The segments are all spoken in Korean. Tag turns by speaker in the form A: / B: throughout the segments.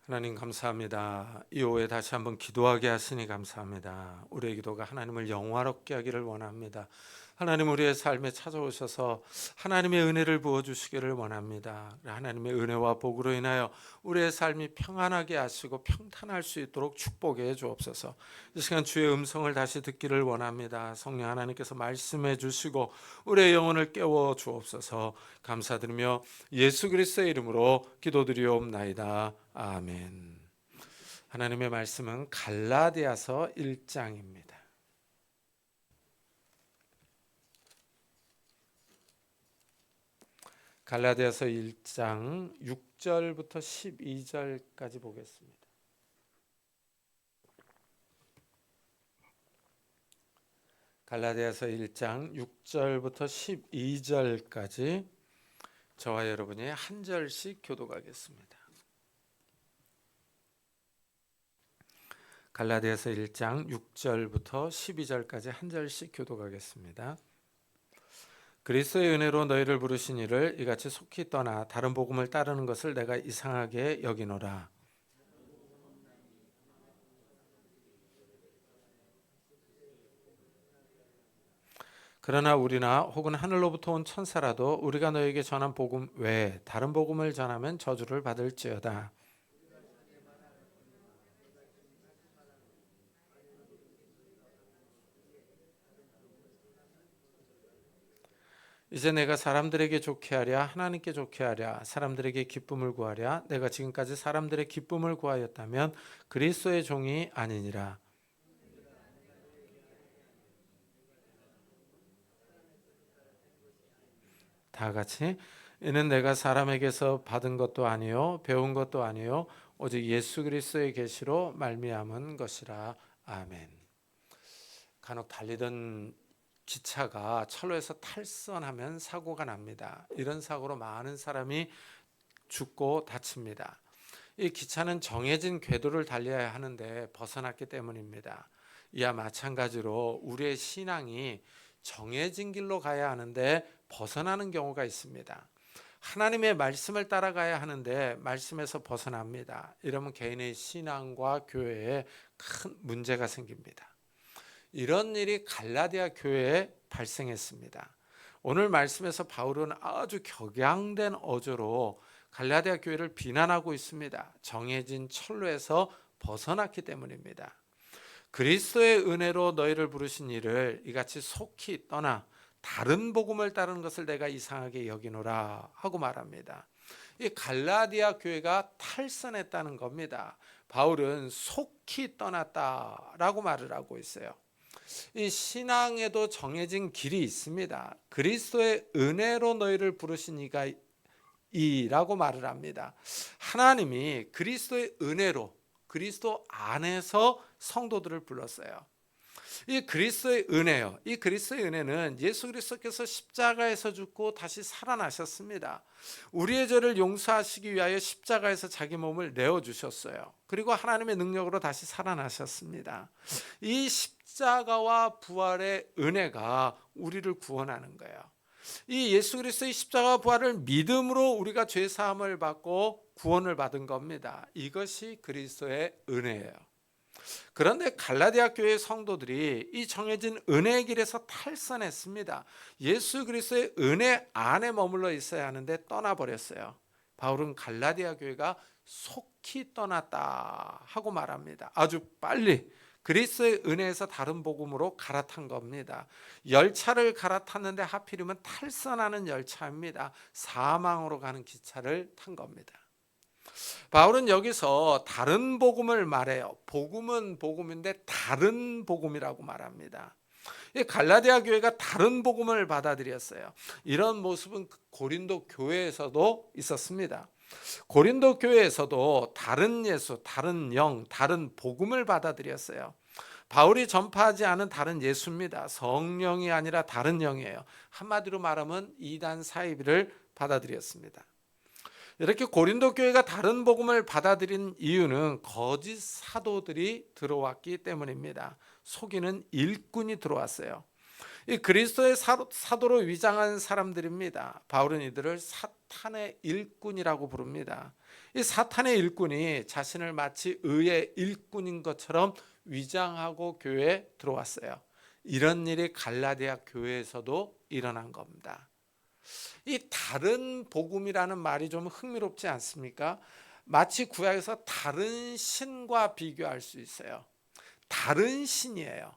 A: 하나님 감사합니다. 이 오후에 다시 한번 기도하게 하시니 감사합니다. 우리의 기도가 하나님을 영화롭게 하기를 원합니다. 하나님 우리의 삶에 찾아오셔서 하나님의 은혜를 부어주시기를 원합니다. 하나님의 은혜와 복으로 인하여 우리의 삶이 평안하게 하시고 평탄할 수 있도록 축복해 주옵소서. 이 시간 주의 음성을 다시 듣기를 원합니다. 성령 하나님께서 말씀해 주시고 우리의 영혼을 깨워 주옵소서. 감사드리며 예수 그리스도의 이름으로 기도드리옵나이다. 아멘. 하나님의 말씀은 갈라디아서 1장입니다. 갈라디아서 1장 6절부터 12절까지 보겠습니다. 갈라디아서 1장 6절부터 12절까지 저와 여러분이 한 절씩 교독하겠습니다. 갈라디아서 1장 6절부터 12절까지 한 절씩 교독하겠습니다. 그리스도의 은혜로 너희를 부르신 이를 이같이 속히 떠나 다른 복음을 따르는 것을 내가 이상하게 여기노라. 그러나 우리나 혹은 하늘로부터 온 천사라도 우리가 너에게 전한 복음 외에 다른 복음을 전하면 저주를 받을지어다. 이제 내가 사람들에게 좋게 하랴 하나님께 좋게 하랴 사람들에게 기쁨을 구하랴 내가 지금까지 사람들의 기쁨을 구하였다면 그리스도의 종이 아니니라. 다 같이 이는 내가 사람에게서 받은 것도 아니요 배운 것도 아니요 오직 예수 그리스도의 계시로 말미암은 것이라. 아멘. 간혹 달리던 기차가 철로에서 탈선하면 사고가 납니다. 이런 사고로 많은 사람이 죽고 다칩니다. 이 기차는 정해진 궤도를 달려야 하는데 벗어났기 때문입니다. 이와 마찬가지로 우리의 신앙이 정해진 길로 가야 하는데 벗어나는 경우가 있습니다. 하나님의 말씀을 따라가야 하는데 말씀에서 벗어납니다. 이러면 개인의 신앙과 교회에 큰 문제가 생깁니다. 이런 일이 갈라디아 교회에 발생했습니다. 오늘 말씀에서 바울은 아주 격양된 어조로 갈라디아 교회를 비난하고 있습니다. 정해진 철로에서 벗어났기 때문입니다. 그리스도의 은혜로 너희를 부르신 이를 이같이 속히 떠나 다른 복음을 따르는 것을 내가 이상하게 여기노라 하고 말합니다. 이 갈라디아 교회가 탈선했다는 겁니다. 바울은 속히 떠났다라고 말을 하고 있어요. 이 신앙에도 정해진 길이 있습니다. 그리스도의 은혜로 너희를 부르신 이가 이라고 말을 합니다. 하나님이 그리스도의 은혜로 그리스도 안에서 성도들을 불렀어요. 이 그리스도의 은혜요. 이 그리스도의 은혜는 예수 그리스도께서 십자가에서 죽고 다시 살아나셨습니다. 우리의 죄를 용서하시기 위하여 십자가에서 자기 몸을 내어 주셨어요. 그리고 하나님의 능력으로 다시 살아나셨습니다. 이 십자가와 부활의 은혜가 우리를 구원하는 거예요. 이 예수 그리스도의 십자가 부활을 믿음으로 우리가 죄 사함을 받고 구원을 받은 겁니다. 이것이 그리스도의 은혜예요. 그런데 갈라디아 교회 성도들이 이 정해진 은혜의 길에서 탈선했습니다. 예수 그리스도의 은혜 안에 머물러 있어야 하는데 떠나버렸어요. 바울은 갈라디아 교회가 속히 떠났다 하고 말합니다. 아주 빨리 그리스도의 은혜에서 다른 복음으로 갈아탄 겁니다. 열차를 갈아탔는데 하필이면 탈선하는 열차입니다. 사망으로 가는 기차를 탄 겁니다. 바울은 여기서 다른 복음을 말해요. 복음은 복음인데 다른 복음이라고 말합니다. 갈라디아 교회가 다른 복음을 받아들였어요. 이런 모습은 고린도 교회에서도 있었습니다. 고린도 교회에서도 다른 예수, 다른 영, 다른 복음을 받아들였어요. 바울이 전파하지 않은 다른 예수입니다. 성령이 아니라 다른 영이에요. 한마디로 말하면 이단 사이비를 받아들였습니다. 이렇게 고린도 교회가 다른 복음을 받아들인 이유는 거짓 사도들이 들어왔기 때문입니다. 속이는 일꾼이 들어왔어요. 이 그리스도의 사도로 위장한 사람들입니다. 바울은 이들을 사탄의 일꾼이라고 부릅니다. 이 사탄의 일꾼이 자신을 마치 의의 일꾼인 것처럼 위장하고 교회에 들어왔어요. 이런 일이 갈라디아 교회에서도 일어난 겁니다. 이 다른 복음이라는 말이 좀 흥미롭지 않습니까? 마치 구약에서 다른 신과 비교할 수 있어요. 다른 신이에요.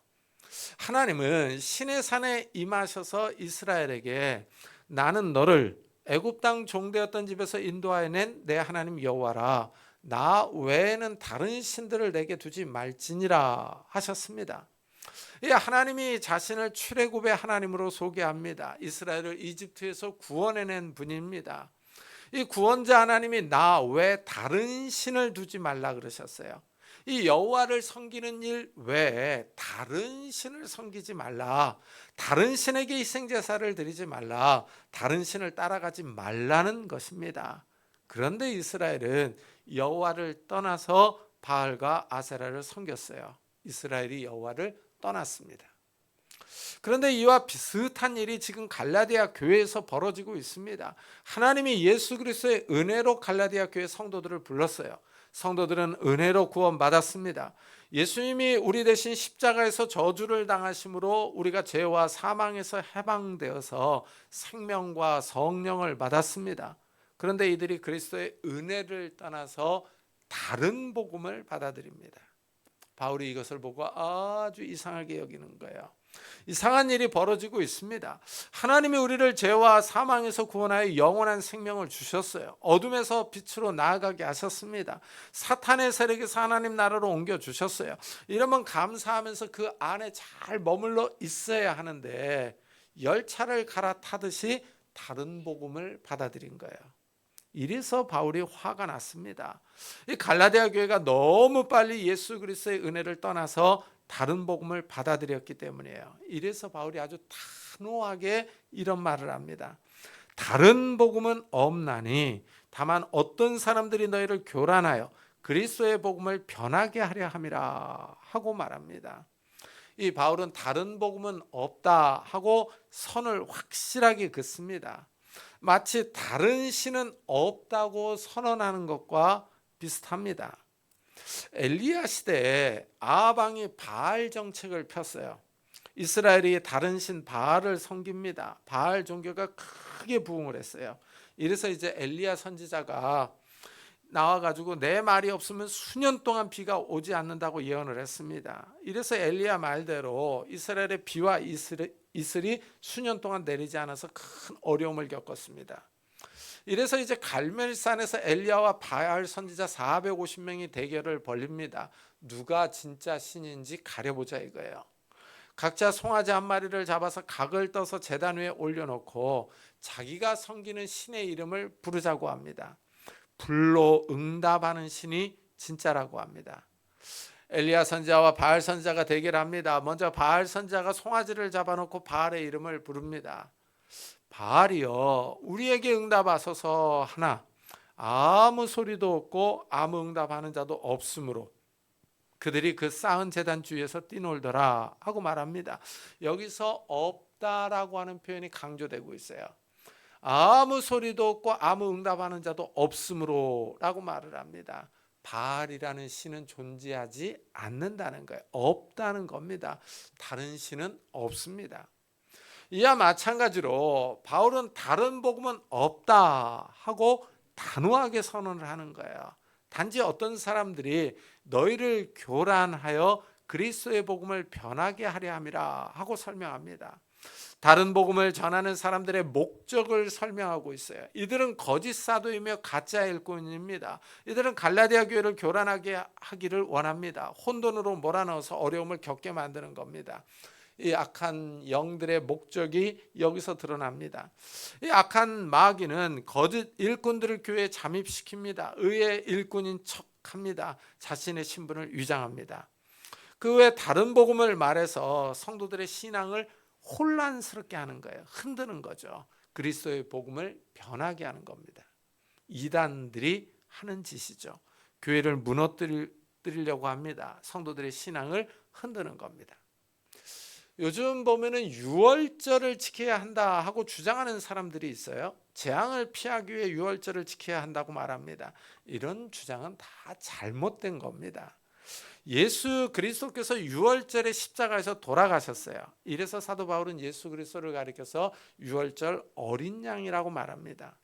A: 하나님은 신의 산에 임하셔서 이스라엘에게 나는 너를 애굽 땅 종되었던 집에서 인도하여낸 내 하나님 여호와라, 나 외에는 다른 신들을 내게 두지 말지니라 하셨습니다. 하나님이 자신을 출애굽의 하나님으로 소개합니다. 이스라엘을 이집트에서 구원해낸 분입니다. 이 구원자 하나님이 나 외에 다른 신을 두지 말라 그러셨어요. 이 여호와를 섬기는 일 외에 다른 신을 섬기지 말라, 다른 신에게 희생제사를 드리지 말라, 다른 신을 따라가지 말라는 것입니다. 그런데 이스라엘은 여호와를 떠나서 바알과 아세라를 섬겼어요. 이스라엘이 여호와를 떠났습니다. 그런데 이와 비슷한 일이 지금 갈라디아 교회에서 벌어지고 있습니다. 하나님이 예수 그리스도의 은혜로 갈라디아 교회 성도들을 불렀어요. 성도들은 은혜로 구원받았습니다. 예수님이 우리 대신 십자가에서 저주를 당하심으로 우리가 죄와 사망에서 해방되어서 생명과 성령을 받았습니다. 그런데 이들이 그리스도의 은혜를 떠나서 다른 복음을 받아들입니다. 바울이 이것을 보고 아주 이상하게 여기는 거예요. 이상한 일이 벌어지고 있습니다. 하나님이 우리를 죄와 사망에서 구원하여 영원한 생명을 주셨어요. 어둠에서 빛으로 나아가게 하셨습니다. 사탄의 세력에서 하나님 나라로 옮겨주셨어요. 이러면 감사하면서 그 안에 잘 머물러 있어야 하는데 열차를 갈아타듯이 다른 복음을 받아들인 거예요. 이래서 바울이 화가 났습니다. 이 갈라디아 교회가 너무 빨리 예수 그리스도의 은혜를 떠나서 다른 복음을 받아들였기 때문이에요. 이래서 바울이 아주 단호하게 이런 말을 합니다. 다른 복음은 없나니 다만 어떤 사람들이 너희를 교란하여 그리스도의 복음을 변하게 하려 함이라 하고 말합니다. 이 바울은 다른 복음은 없다 하고 선을 확실하게 긋습니다. 마치 다른 신은 없다고 선언하는 것과 비슷합니다. 엘리야 시대에 아합 왕이 바알 정책을 폈어요. 이스라엘이 다른 신 바알을 섬깁니다. 바알 종교가 크게 부흥을 했어요. 이래서 이제 엘리야 선지자가 나와가지고 내 말이 없으면 수년 동안 비가 오지 않는다고 예언을 했습니다. 이래서 엘리야 말대로 이스라엘의 비와 이슬이 수년 동안 내리지 않아서 큰 어려움을 겪었습니다. 이래서 이제 갈멜산에서 엘리야와 바알 선지자 450명이 대결을 벌립니다. 누가 진짜 신인지 가려보자 이거예요. 각자 송아지 한 마리를 잡아서 각을 떠서 제단 위에 올려놓고 자기가 섬기는 신의 이름을 부르자고 합니다. 불로 응답하는 신이 진짜라고 합니다. 엘리야 선지자와 바알 선지자가 대결합니다. 먼저 바알 선지자가 송아지를 잡아놓고 바알의 이름을 부릅니다. 바알이여 우리에게 응답하소서 하나 아무 소리도 없고 아무 응답하는 자도 없으므로 그들이 그 쌓은 제단 주위에서 뛰놀더라 하고 말합니다. 여기서 없다라고 하는 표현이 강조되고 있어요. 아무 소리도 없고 아무 응답하는 자도 없으므로 라고 말을 합니다. 바알이라는 신은 존재하지 않는다는 거예요. 없다는 겁니다. 다른 신은 없습니다. 이와 마찬가지로 바울은 다른 복음은 없다 하고 단호하게 선언을 하는 거예요. 단지 어떤 사람들이 너희를 교란하여 그리스도의 복음을 변하게 하려 함이라 하고 설명합니다. 다른 복음을 전하는 사람들의 목적을 설명하고 있어요. 이들은 거짓 사도이며 가짜 일꾼입니다. 이들은 갈라디아 교회를 교란하게 하기를 원합니다. 혼돈으로 몰아넣어서 어려움을 겪게 만드는 겁니다. 이 악한 영들의 목적이 여기서 드러납니다. 이 악한 마귀는 거짓 일꾼들을 교회에 잠입시킵니다. 의의 일꾼인 척합니다. 자신의 신분을 위장합니다. 그 외에 다른 복음을 말해서 성도들의 신앙을 혼란스럽게 하는 거예요. 흔드는 거죠. 그리스도의 복음을 변하게 하는 겁니다. 이단들이 하는 짓이죠. 교회를 무너뜨리려고 합니다. 성도들의 신앙을 흔드는 겁니다. 요즘 보면은 유월절을 지켜야 한다 하고 주장하는 사람들이 있어요. 재앙을 피하기 위해 유월절을 지켜야 한다고 말합니다. 이런 주장은 다 잘못된 겁니다. 예수 그리스도께서 유월절에 십자가에서 돌아가셨어요. 이래서 사도 바울은 예수 그리스도를 가리켜서 유월절 어린 양이라고 말합니다.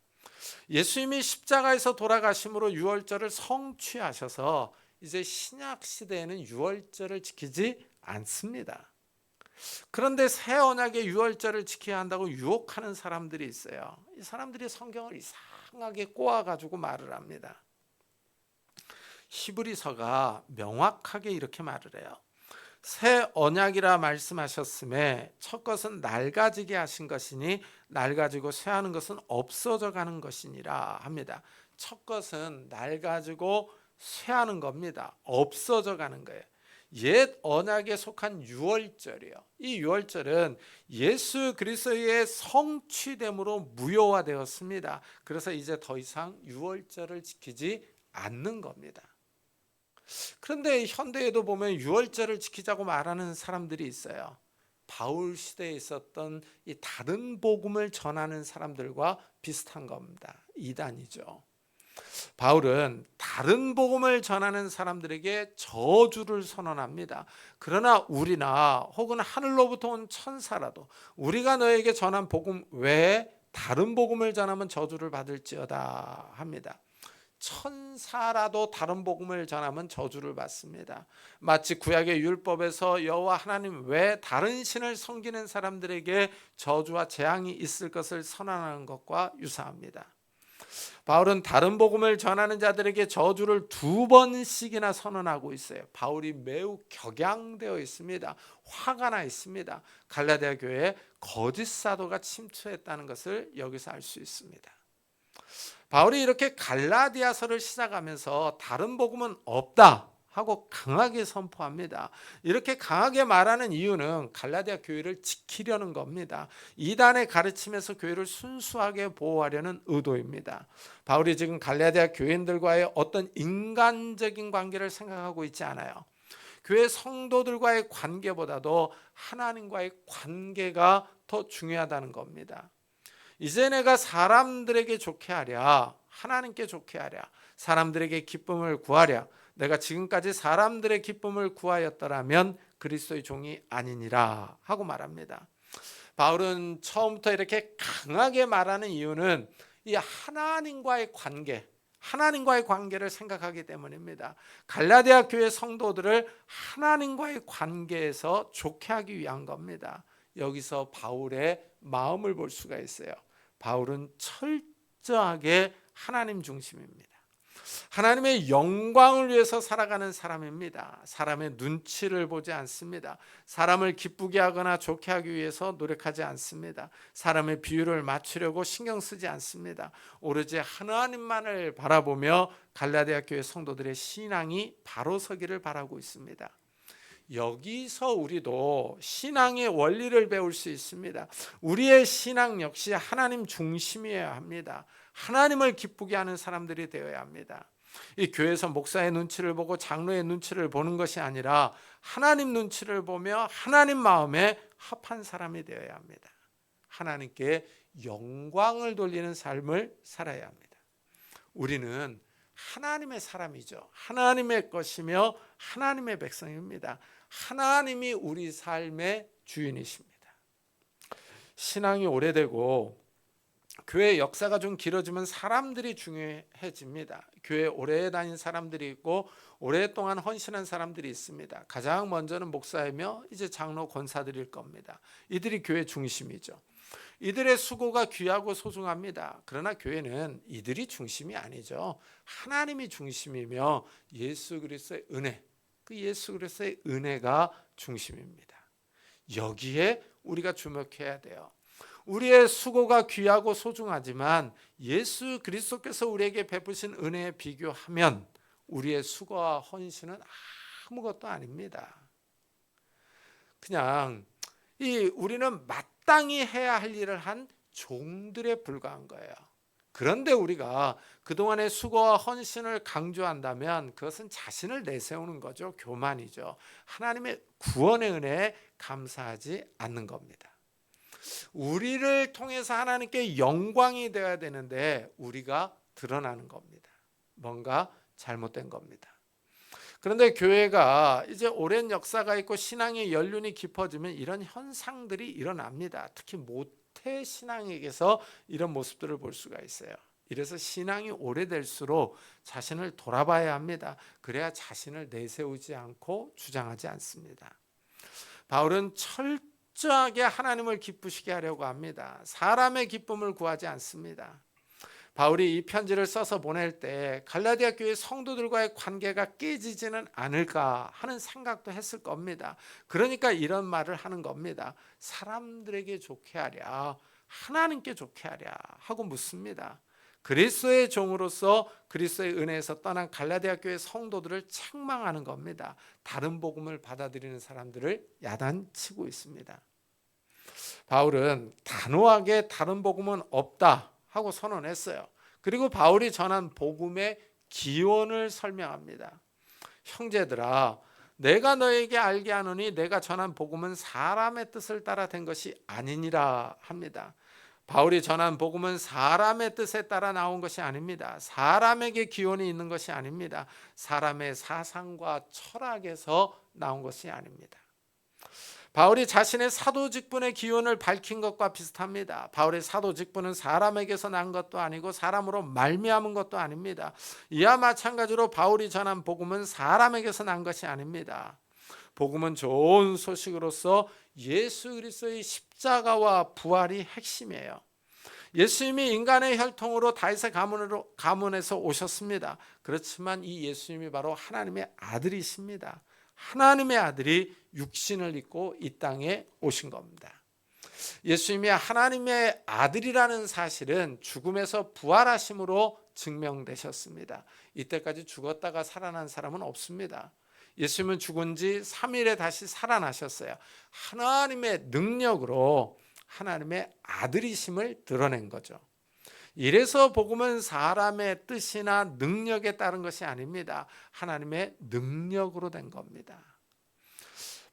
A: 예수님이 십자가에서 돌아가심으로 유월절을 성취하셔서 이제 신약 시대에는 유월절을 지키지 않습니다. 그런데 새 언약의 유월절을 지켜야 한다고 유혹하는 사람들이 있어요. 이 사람들이 성경을 이상하게 꼬아가지고 말을 합니다. 히브리서가 명확하게 이렇게 말을 해요. 새 언약이라 말씀하셨음에 첫 것은 낡아지게 하신 것이니 낡아지고 쇠하는 것은 없어져 가는 것이니라 합니다. 첫 것은 낡아지고 쇠하는 겁니다. 없어져 가는 거예요. 옛 언약에 속한 유월절이요. 이 유월절은 예수 그리스도의 성취됨으로 무효화되었습니다. 그래서 이제 더 이상 유월절을 지키지 않는 겁니다. 그런데 현대에도 보면 유월절을 지키자고 말하는 사람들이 있어요. 바울 시대에 있었던 이 다른 복음을 전하는 사람들과 비슷한 겁니다. 이단이죠. 바울은 다른 복음을 전하는 사람들에게 저주를 선언합니다. 그러나 우리나 혹은 하늘로부터 온 천사라도 우리가 너에게 전한 복음 외에 다른 복음을 전하면 저주를 받을지어다 합니다. 천사라도 다른 복음을 전하면 저주를 받습니다. 마치 구약의 율법에서 여호와 하나님 외 다른 신을 섬기는 사람들에게 저주와 재앙이 있을 것을 선언하는 것과 유사합니다. 바울은 다른 복음을 전하는 자들에게 저주를 2번씩이나 선언하고 있어요. 바울이 매우 격양되어 있습니다. 화가 나 있습니다. 갈라디아 교회에 거짓 사도가 침투했다는 것을 여기서 알 수 있습니다. 바울이 이렇게 갈라디아서를 시작하면서 다른 복음은 없다 하고 강하게 선포합니다. 이렇게 강하게 말하는 이유는 갈라디아 교회를 지키려는 겁니다. 이단의 가르침에서 교회를 순수하게 보호하려는 의도입니다. 바울이 지금 갈라디아 교인들과의 어떤 인간적인 관계를 생각하고 있지 않아요. 교회 성도들과의 관계보다도 하나님과의 관계가 더 중요하다는 겁니다. 이제 내가 사람들에게 좋게 하랴, 하나님께 좋게 하랴, 사람들에게 기쁨을 구하랴. 내가 지금까지 사람들의 기쁨을 구하였더라면 그리스도의 종이 아니니라 하고 말합니다. 바울은 처음부터 이렇게 강하게 말하는 이유는 이 하나님과의 관계, 하나님과의 관계를 생각하기 때문입니다. 갈라디아 교회 성도들을 하나님과의 관계에서 좋게 하기 위한 겁니다. 여기서 바울의 마음을 볼 수가 있어요. 바울은 철저하게 하나님 중심입니다. 하나님의 영광을 위해서 살아가는 사람입니다. 사람의 눈치를 보지 않습니다. 사람을 기쁘게 하거나 좋게 하기 위해서 노력하지 않습니다. 사람의 비율을 맞추려고 신경 쓰지 않습니다. 오로지 하나님만을 바라보며 갈라디아 교회 성도들의 신앙이 바로 서기를 바라고 있습니다. 여기서 우리도 신앙의 원리를 배울 수 있습니다. 우리의 신앙 역시 하나님 중심이어야 합니다. 하나님을 기쁘게 하는 사람들이 되어야 합니다. 이 교회에서 목사의 눈치를 보고 장로의 눈치를 보는 것이 아니라 하나님 눈치를 보며 하나님 마음에 합한 사람이 되어야 합니다. 하나님께 영광을 돌리는 삶을 살아야 합니다. 우리는 하나님의 사람이죠. 하나님의 것이며 하나님의 백성입니다. 하나님이 우리 삶의 주인이십니다. 신앙이 오래되고 교회 역사가 좀 길어지면 사람들이 중요해집니다. 교회 오래 다닌 사람들이 있고 오랫동안 헌신한 사람들이 있습니다. 가장 먼저는 목사이며 이제 장로 권사들일 겁니다. 이들이 교회 중심이죠. 이들의 수고가 귀하고 소중합니다. 그러나 교회는 이들이 중심이 아니죠. 하나님이 중심이며 예수 그리스도의 은혜, 그 예수 그리스도의 은혜가 중심입니다. 여기에 우리가 주목해야 돼요. 우리의 수고가 귀하고 소중하지만 예수 그리스도께서 우리에게 베푸신 은혜에 비교하면 우리의 수고와 헌신은 아무것도 아닙니다. 그냥 우리는 마땅히 해야 할 일을 한 종들에 불과한 거예요. 그런데 우리가 그동안의 수고와 헌신을 강조한다면 그것은 자신을 내세우는 거죠. 교만이죠. 하나님의 구원의 은혜에 감사하지 않는 겁니다. 우리를 통해서 하나님께 영광이 되어야 되는데 우리가 드러나는 겁니다. 뭔가 잘못된 겁니다. 그런데 교회가 이제 오랜 역사가 있고 신앙의 연륜이 깊어지면 이런 현상들이 일어납니다. 특히 모태 신앙에게서 이런 모습들을 볼 수가 있어요. 이래서 신앙이 오래될수록 자신을 돌아봐야 합니다. 그래야 자신을 내세우지 않고 주장하지 않습니다. 바울은 철저하게 하나님을 기쁘시게 하려고 합니다. 사람의 기쁨을 구하지 않습니다. 바울이 이 편지를 써서 보낼 때 갈라디아 교회 성도들과의 관계가 깨지지는 않을까 하는 생각도 했을 겁니다. 그러니까 이런 말을 하는 겁니다. 사람들에게 좋게 하랴, 하나님께 좋게 하랴 하고 묻습니다. 그리스도의 종으로서 그리스도의 은혜에서 떠난 갈라디아 교회 성도들을 책망하는 겁니다. 다른 복음을 받아들이는 사람들을 야단치고 있습니다. 바울은 단호하게 다른 복음은 없다 하고 선언했어요. 그리고 바울이 전한 복음의 기원을 설명합니다. 형제들아, 내가 너에게 알게 하노니 내가 전한 복음은 사람의 뜻을 따라 된 것이 아니니라 합니다. 바울이 전한 복음은 사람의 뜻에 따라 나온 것이 아닙니다. 사람에게 기원이 있는 것이 아닙니다. 사람의 사상과 철학에서 나온 것이 아닙니다. 바울이 자신의 사도 직분의 기원을 밝힌 것과 비슷합니다. 바울의 사도 직분은 사람에게서 난 것도 아니고 사람으로 말미암은 것도 아닙니다. 이와 마찬가지로 바울이 전한 복음은 사람에게서 난 것이 아닙니다. 복음은 좋은 소식으로서 예수 그리스도의 십자가와 부활이 핵심이에요. 예수님이 인간의 혈통으로 다윗의 가문에서 오셨습니다. 그렇지만 이 예수님이 바로 하나님의 아들이십니다. 하나님의 아들이 육신을 입고 이 땅에 오신 겁니다. 예수님이 하나님의 아들이라는 사실은 죽음에서 부활하심으로 증명되셨습니다. 이때까지 죽었다가 살아난 사람은 없습니다. 예수님은 죽은 지 3일에 다시 살아나셨어요. 하나님의 능력으로 하나님의 아들이심을 드러낸 거죠. 이래서 복음은 사람의 뜻이나 능력에 따른 것이 아닙니다. 하나님의 능력으로 된 겁니다.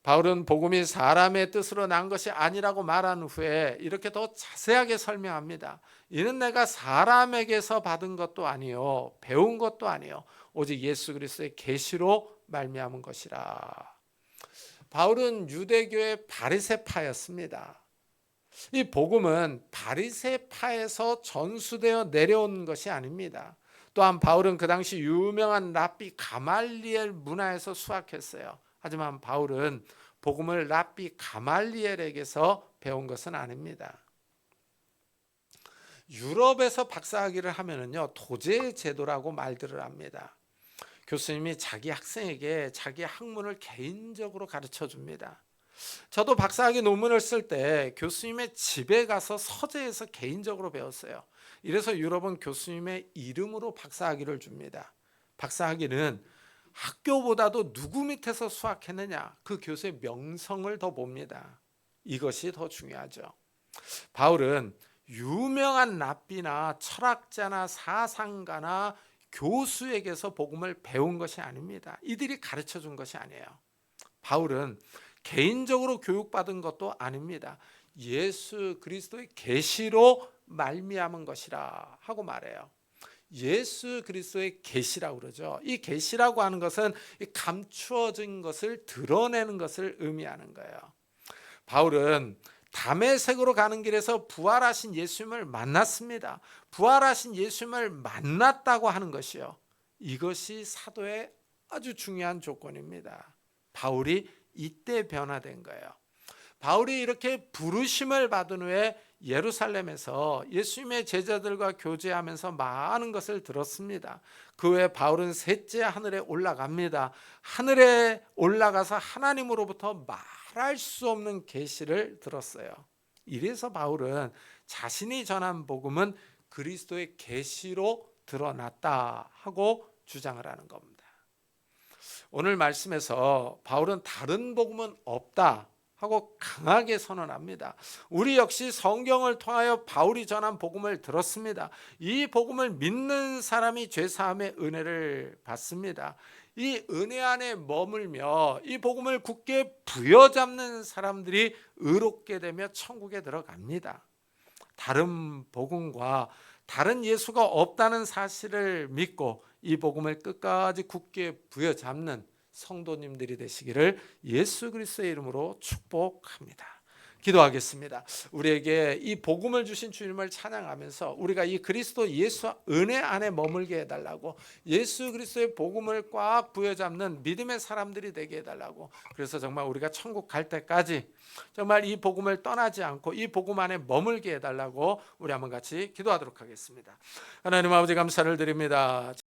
A: 바울은 복음이 사람의 뜻으로 난 것이 아니라고 말한 후에 이렇게 더 자세하게 설명합니다. 이는 내가 사람에게서 받은 것도 아니요 배운 것도 아니요 오직 예수 그리스도의 계시로 말미암은 것이라. 바울은 유대교의 바리새파였습니다. 이 복음은 바리새파에서 전수되어 내려온 것이 아닙니다. 또한 바울은 그 당시 유명한 랍비 가말리엘 문화에서 수학했어요. 하지만 바울은 복음을 랍비 가말리엘에게서 배운 것은 아닙니다. 유럽에서 박사학위를 하면은요 도제 제도라고 말들을 합니다. 교수님이 자기 학생에게 자기 학문을 개인적으로 가르쳐 줍니다. 저도 박사학위 논문을 쓸 때 교수님의 집에 가서 서재에서 개인적으로 배웠어요. 이래서 유럽은 교수님의 이름으로 박사학위를 줍니다. 박사학위는 학교보다도 누구 밑에서 수학했느냐 그 교수의 명성을 더 봅니다. 이것이 더 중요하죠. 바울은 유명한 랍비나 철학자나 사상가나 교수에게서 복음을 배운 것이 아닙니다. 이들이 가르쳐 준 것이 아니에요. 바울은 개인적으로 교육받은 것도 아닙니다. 예수 그리스도의 계시로 말미암은 것이라 하고 말해요. 예수 그리스도의 계시라고 그러죠. 이 계시라고 하는 것은 감추어진 것을 드러내는 것을 의미하는 거예요. 바울은 다메섹으로 가는 길에서 부활하신 예수님을 만났습니다. 부활하신 예수님을 만났다고 하는 것이요. 이것이 사도의 아주 중요한 조건입니다. 바울이 이때 변화된 거예요. 바울이 이렇게 부르심을 받은 후에 예루살렘에서 예수님의 제자들과 교제하면서 많은 것을 들었습니다. 그 후에 바울은 셋째 하늘에 올라갑니다. 하늘에 올라가서 하나님으로부터 말할 수 없는 계시를 들었어요. 이래서 바울은 자신이 전한 복음은 그리스도의 계시로 드러났다 하고 주장을 하는 겁니다. 오늘 말씀에서 바울은 다른 복음은 없다 하고 강하게 선언합니다. 우리 역시 성경을 통하여 바울이 전한 복음을 들었습니다. 이 복음을 믿는 사람이 죄사함의 은혜를 받습니다. 이 은혜 안에 머물며 이 복음을 굳게 부여잡는 사람들이 의롭게 되며 천국에 들어갑니다. 다른 복음과 다른 예수가 없다는 사실을 믿고 이 복음을 끝까지 굳게 부여잡는 성도님들이 되시기를 예수 그리스도의 이름으로 축복합니다. 기도하겠습니다. 우리에게 이 복음을 주신 주님을 찬양하면서 우리가 이 그리스도 예수 은혜 안에 머물게 해달라고, 예수 그리스도의 복음을 꽉 부여잡는 믿음의 사람들이 되게 해달라고, 그래서 정말 우리가 천국 갈 때까지 정말 이 복음을 떠나지 않고 이 복음 안에 머물게 해달라고 우리 한번 같이 기도하도록 하겠습니다. 하나님 아버지 감사를 드립니다.